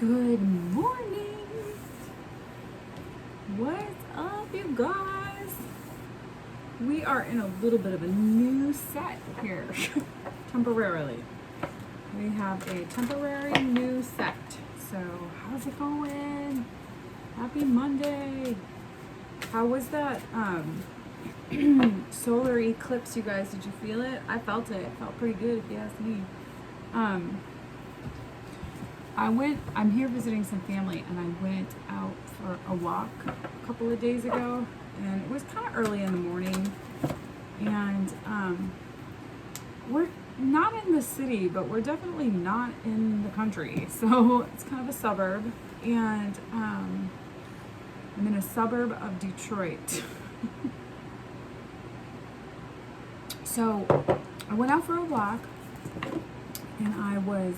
Good morning. What's up, you guys? We are in a little bit of a new set here, temporarily. We have a temporary new set. So, how's it going? Happy Monday. How was that solar eclipse, you guys? Did you feel it? I felt it. It felt pretty good, if you ask me. I'm here visiting some family, and I went out for a walk a couple of days ago, and it was kind of early in the morning, and we're not in the city, but we're definitely not in the country, so it's kind of a suburb, and I'm in a suburb of Detroit. So I went out for a walk, and I was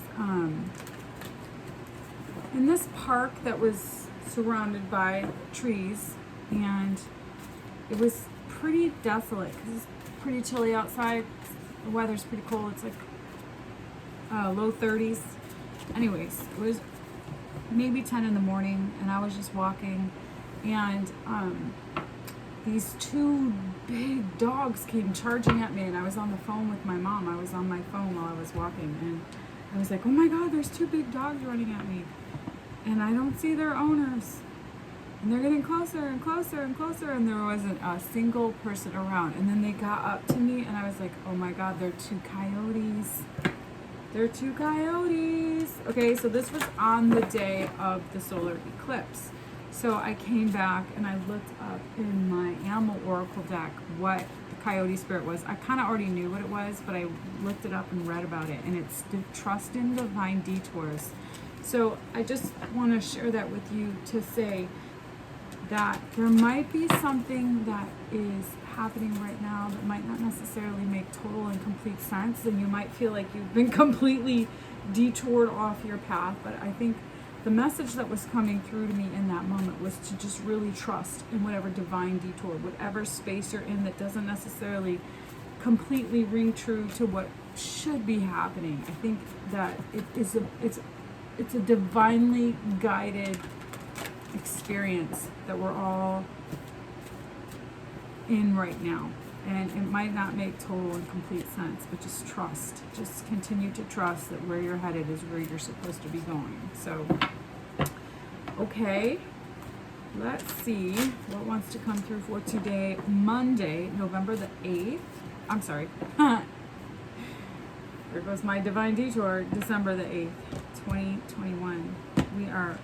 in this park that was surrounded by trees, and it was pretty desolate because it's pretty chilly outside. The weather's pretty cold. It's like low 30s. Anyways, it was maybe 10 in the morning, and I was just walking, and these two big dogs came charging at me, and I was on the phone with my mom. I was on my phone while I was walking, and I was like, oh my God, there's two big dogs running at me. And I don't see their owners. And they're getting closer and closer and closer, and there wasn't a single person around. And then they got up to me, and I was like, oh my God, they're two coyotes. They're two coyotes. Okay, so this was on the day of the solar eclipse. So I came back and I looked up in my animal oracle deck what the coyote spirit was. I kind of already knew what it was, but I looked it up and read about it, and it's trust in divine detours. So I just want to share that with you to say that there might be something that is happening right now that might not necessarily make total and complete sense, and you might feel like you've been completely detoured off your path. But I think the message that was coming through to me in that moment was to just really trust in whatever divine detour, whatever space you're in that doesn't necessarily completely ring true to what should be happening. I think that it's a divinely guided experience that we're all in right now. And it might not make total and complete sense, but just trust. Just continue to trust that where you're headed is where you're supposed to be going. So, okay, let's see what wants to come through for today, Monday, November the 8th. I'm sorry. There goes my divine detour, December the 8th, 2021. We are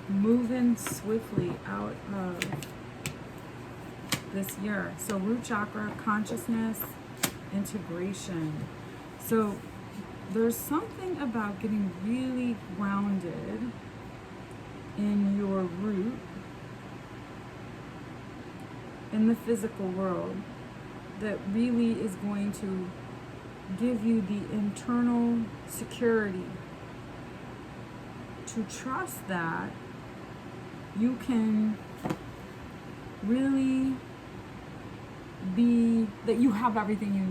moving swiftly out of this year. So root chakra, consciousness, integration. So there's something about getting really grounded in your root in the physical world that really is going to give you the internal security to trust that you can really be, that you have everything you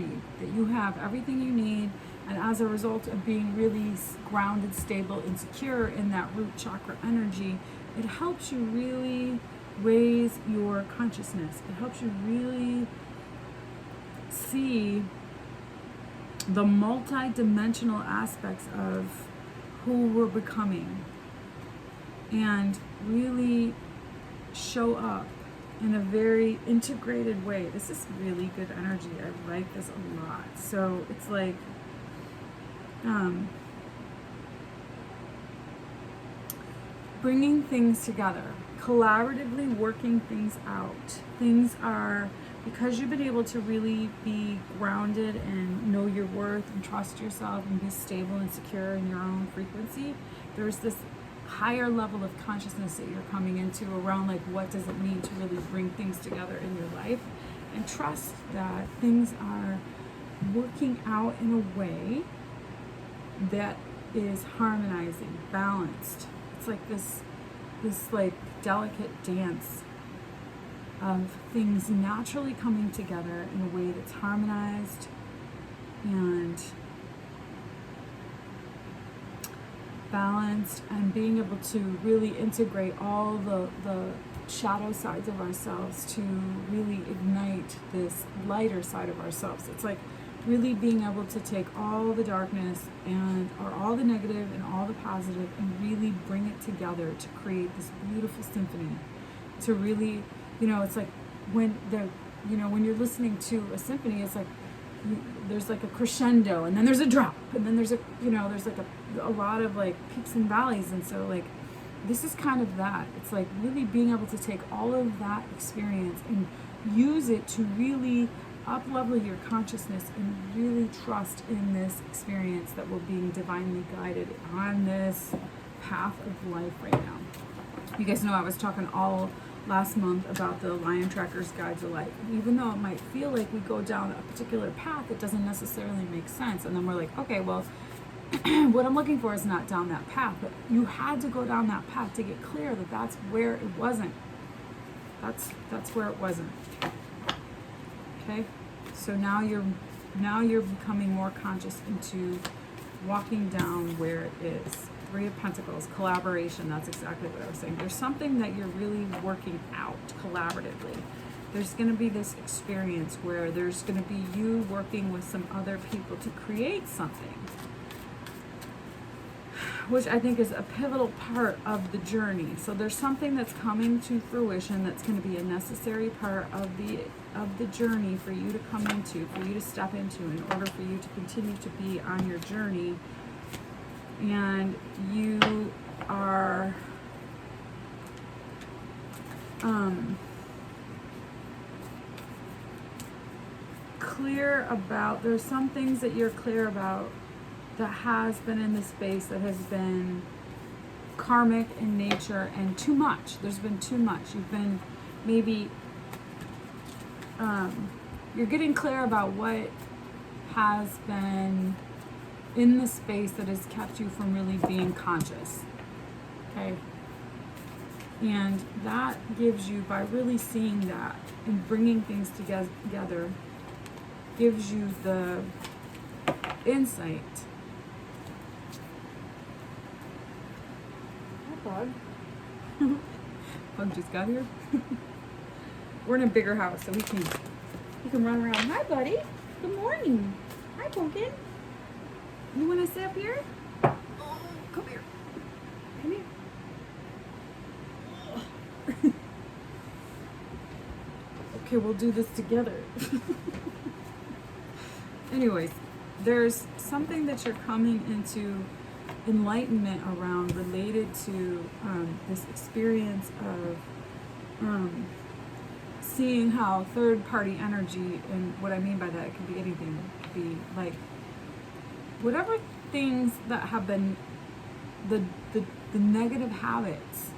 need, and as a result of being really grounded, stable, and secure in that root chakra energy, it helps you really raise your consciousness. It helps you really see the multi-dimensional aspects of who we're becoming and really show up in a very integrated way. This is really good energy. I like this a lot. So it's like bringing things together, collaboratively working things out. Things are, because you've been able to really be grounded and know your worth and trust yourself and be stable and secure in your own frequency, there's this higher level of consciousness that you're coming into around, like, what does it mean to really bring things together in your life, and trust that things are working out in a way that is harmonizing, balanced. It's like this like delicate dance of things naturally coming together in a way that's harmonized and balanced, and being able to really integrate all the shadow sides of ourselves to really ignite this lighter side of ourselves. It's like really being able to take all the darkness and or all the negative and all the positive and really bring it together to create this beautiful symphony. To really, it's like when when you're listening to a symphony, it's like there's like a crescendo, and then there's a drop, and then there's there's like a lot of like peaks and valleys. And so like this is kind of that. It's like really being able to take all of that experience and use it to really up-level your consciousness and really trust in this experience that we're being divinely guided on this path of life right now. You guys know I was talking all last month about the Lion Tracker's Guide to Life. Even though it might feel like we go down a particular path, it doesn't necessarily make sense. And then we're like, okay, well, what I'm looking for is not down that path. But you had to go down that path to get clear that that's where it wasn't. That's where it wasn't. Okay? So now you're becoming more conscious into walking down where it is. Three of Pentacles, collaboration, that's exactly what I was saying. There's something that you're really working out collaboratively. There's going to be this experience where there's going to be you working with some other people to create something, which I think is a pivotal part of the journey. So there's something that's coming to fruition that's going to be a necessary part of the journey for you to come into, for you to step into, in order for you to continue to be on your journey. And you are clear about, there's some things that you're clear about that has been in the space that has been karmic in nature and too much. There's been too much. You've been maybe, you're getting clear about what has been in the space that has kept you from really being conscious. Okay? And that gives you, by really seeing that and bringing things together, gives you the insight. Hi, Bug. Bug just got here. We're in a bigger house, so he can run around. Hi, buddy. Good morning. Hi, Pumpkin. You want to sit up here? Oh, come here. Come here. Oh. Okay, we'll do this together. Anyways, there's something that you're coming into enlightenment around related to this experience of seeing how third-party energy, and what I mean by that, it could be anything. It could be like whatever things that have been the negative habits.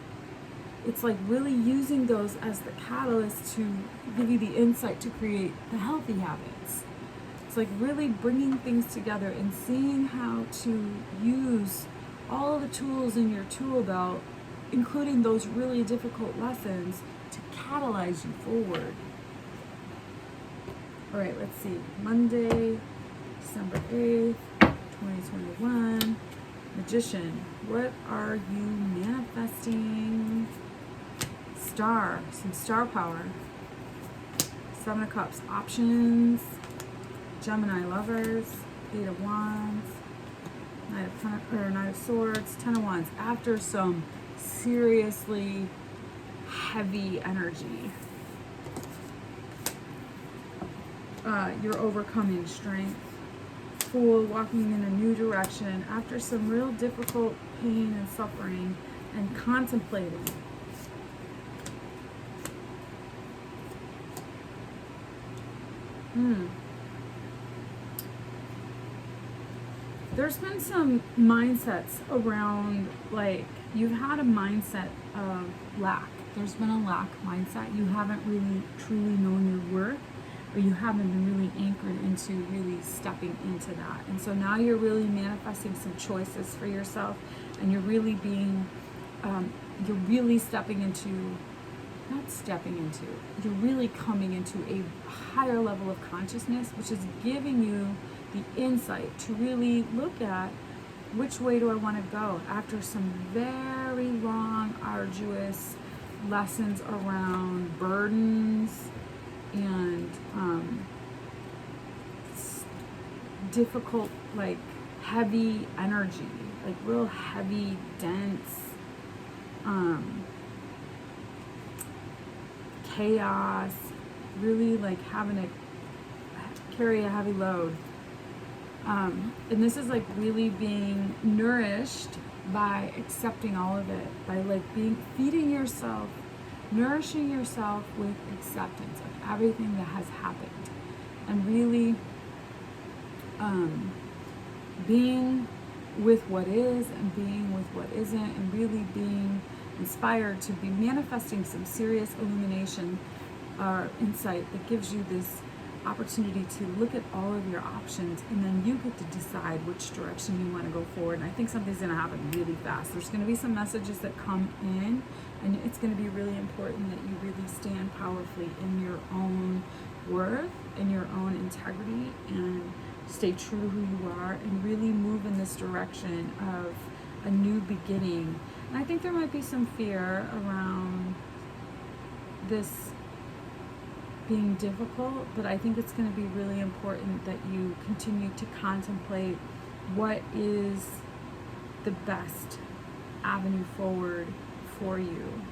It's like really using those as the catalyst to give you the insight to create the healthy habits. It's like really bringing things together and seeing how to use all of the tools in your tool belt, including those really difficult lessons, to catalyze you forward. All right, let's see. Monday, December 8th, 2021. Magician, what are you manifesting? Star, some star power. Seven of Cups, options. Gemini, lovers. Eight of Wands. Knight of Swords. Ten of Wands. After some seriously heavy energy, you're overcoming strength. Fool, walking in a new direction after some real difficult pain and suffering, and contemplating. There's been some mindsets around, like, you've had a mindset of lack. There's been a lack mindset. You haven't really truly known your worth, or you haven't been really anchored into really stepping into that. And so now you're really manifesting some choices for yourself, and you're really being, you're really stepping into, not stepping into, you're really coming into a higher level of consciousness, which is giving you the insight to really look at which way do I want to go after some very long, arduous lessons around burdens and difficult, like heavy energy, like real heavy, dense chaos, really like having to carry a heavy load. And this is like really being nourished by accepting all of it, by like feeding yourself, nourishing yourself with acceptance of everything that has happened, and really being with what is and being with what isn't, and really being inspired to be manifesting some serious illumination or insight that gives you this opportunity to look at all of your options, and then you get to decide which direction you want to go forward. And I think something's going to happen really fast. There's going to be some messages that come in, and it's going to be really important that you really stand powerfully in your own worth, in your own integrity, and stay true to who you are, and really move in this direction of a new beginning. And I think there might be some fear around this being difficult, but I think it's going to be really important that you continue to contemplate what is the best avenue forward for you.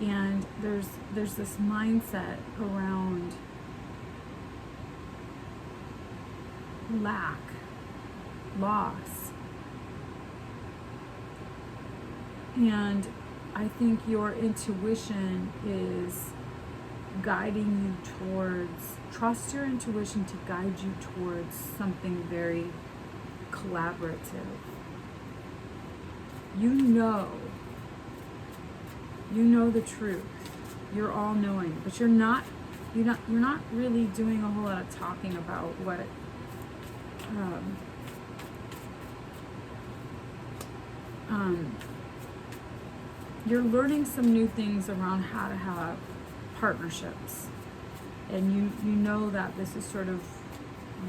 And there's this mindset around lack, loss, and I think your intuition is guiding you towards, trust your intuition to guide you towards something very collaborative. You know the truth. You're all knowing, but you're not really doing a whole lot of talking about what you're learning some new things around how to have partnerships, and you know that this is sort of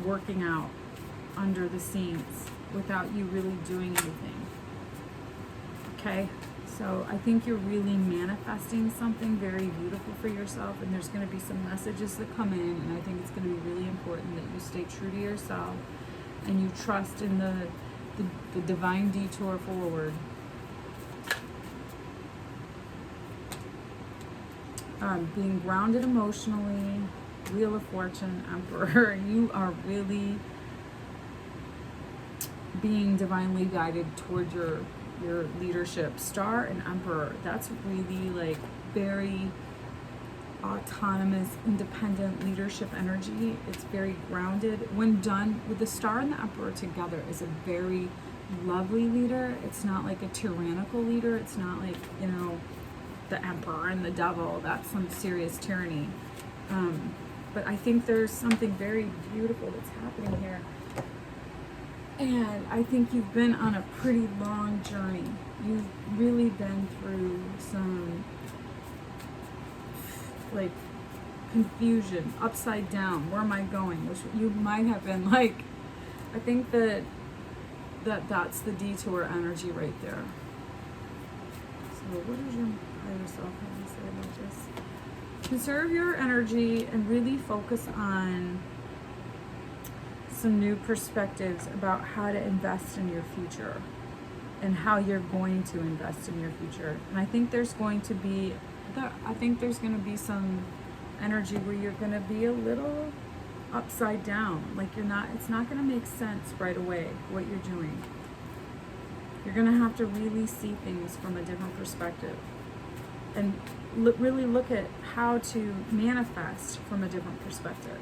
working out under the scenes without you really doing anything. Okay, so I think you're really manifesting something very beautiful for yourself, and there's going to be some messages that come in, and I think it's going to be really important that you stay true to yourself and you trust in the divine detour forward. Being grounded emotionally, Wheel of Fortune, Emperor, you are really being divinely guided towards your leadership. Star and Emperor, that's really like very autonomous, independent leadership energy. It's very grounded. When done with the Star and the Emperor together, is a very lovely leader. It's not like a tyrannical leader. It's not like, the Emperor and the Devil. That's some serious tyranny. But I think there's something very beautiful that's happening here. And I think you've been on a pretty long journey. You've really been through some like confusion, upside down, where am I going? Which you might have been like, I think that's the detour energy right there. So what does your higher self have to say about this? Conserve your energy and really focus on some new perspectives about how to invest in your future and how you're going to invest in your future. And I think there's going to be some energy where you're going to be a little upside down. Like it's not going to make sense right away what you're doing. You're going to have to really see things from a different perspective and really look at how to manifest from a different perspective.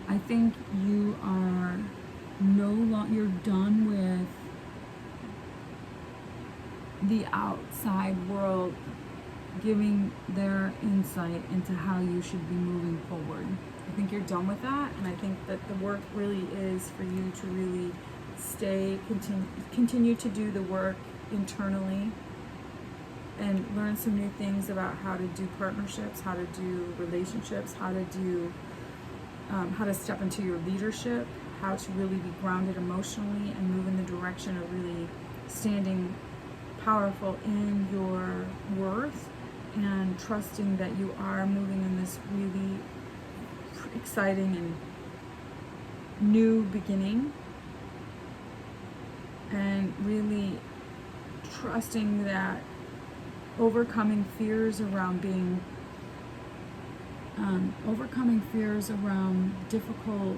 I think you are you're done with the outside world giving their insight into how you should be moving forward. I think you're done with that, and I think that the work really is for you to really continue to do the work internally and learn some new things about how to do partnerships, how to do relationships, how to step into your leadership, how to really be grounded emotionally and move in the direction of really standing powerful in your worth and trusting that you are moving in this really exciting and new beginning, and really trusting that overcoming fears around difficult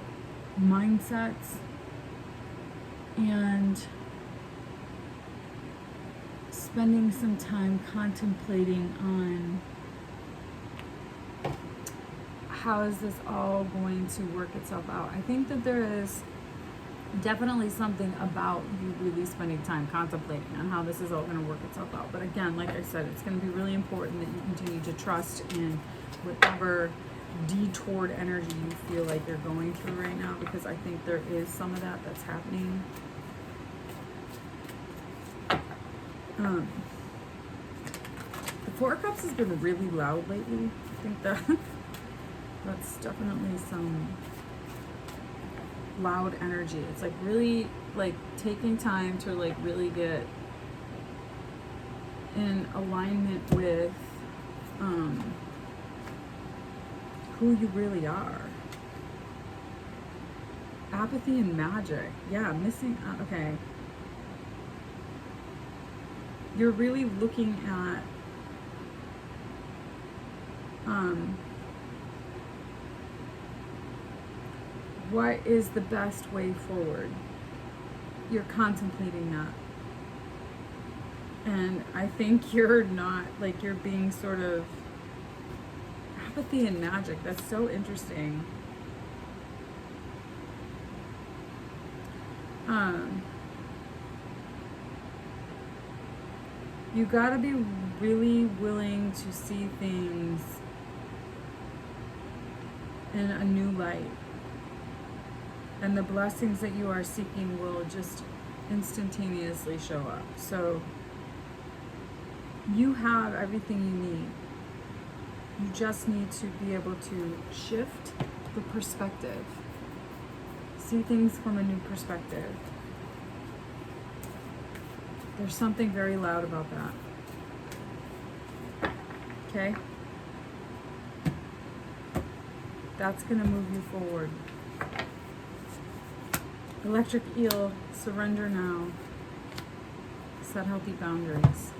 mindsets, and spending some time contemplating on how is this all going to work itself out. I think that there is definitely something about you really spending time contemplating on how this is all going to work itself out. But again, like I said, it's going to be really important that you continue to trust in whatever detoured energy you feel like you're going through right now, because I think there is some of that that's happening. The Four of Cups has been really loud lately. I think that's definitely some loud energy. It's like really like taking time to like really get in alignment with who you really are. Apathy and magic. Yeah, missing out. Okay. You're really looking at what is the best way forward. You're contemplating that. And I think you're not, like, you're being sort of apathy and magic. That's so interesting. You gotta be really willing to see things in a new light. And the blessings that you are seeking will just instantaneously show up. So you have everything you need. You just need to be able to shift the perspective. See things from a new perspective. There's something very loud about that. Okay? That's going to move you forward. Electric Eel, surrender now. Set healthy boundaries.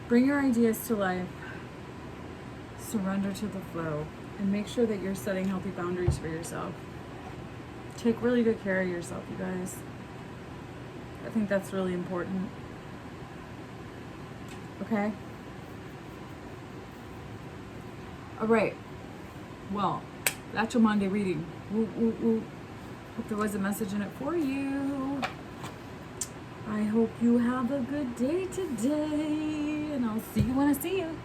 Bring your ideas to life. Surrender to the flow. And make sure that you're setting healthy boundaries for yourself. Take really good care of yourself, you guys. I think that's really important. Okay? All right. Well, that's your Monday reading. Woo, woo, woo. Hope there was a message in it for you. I hope you have a good day today, and I'll see you when I see you.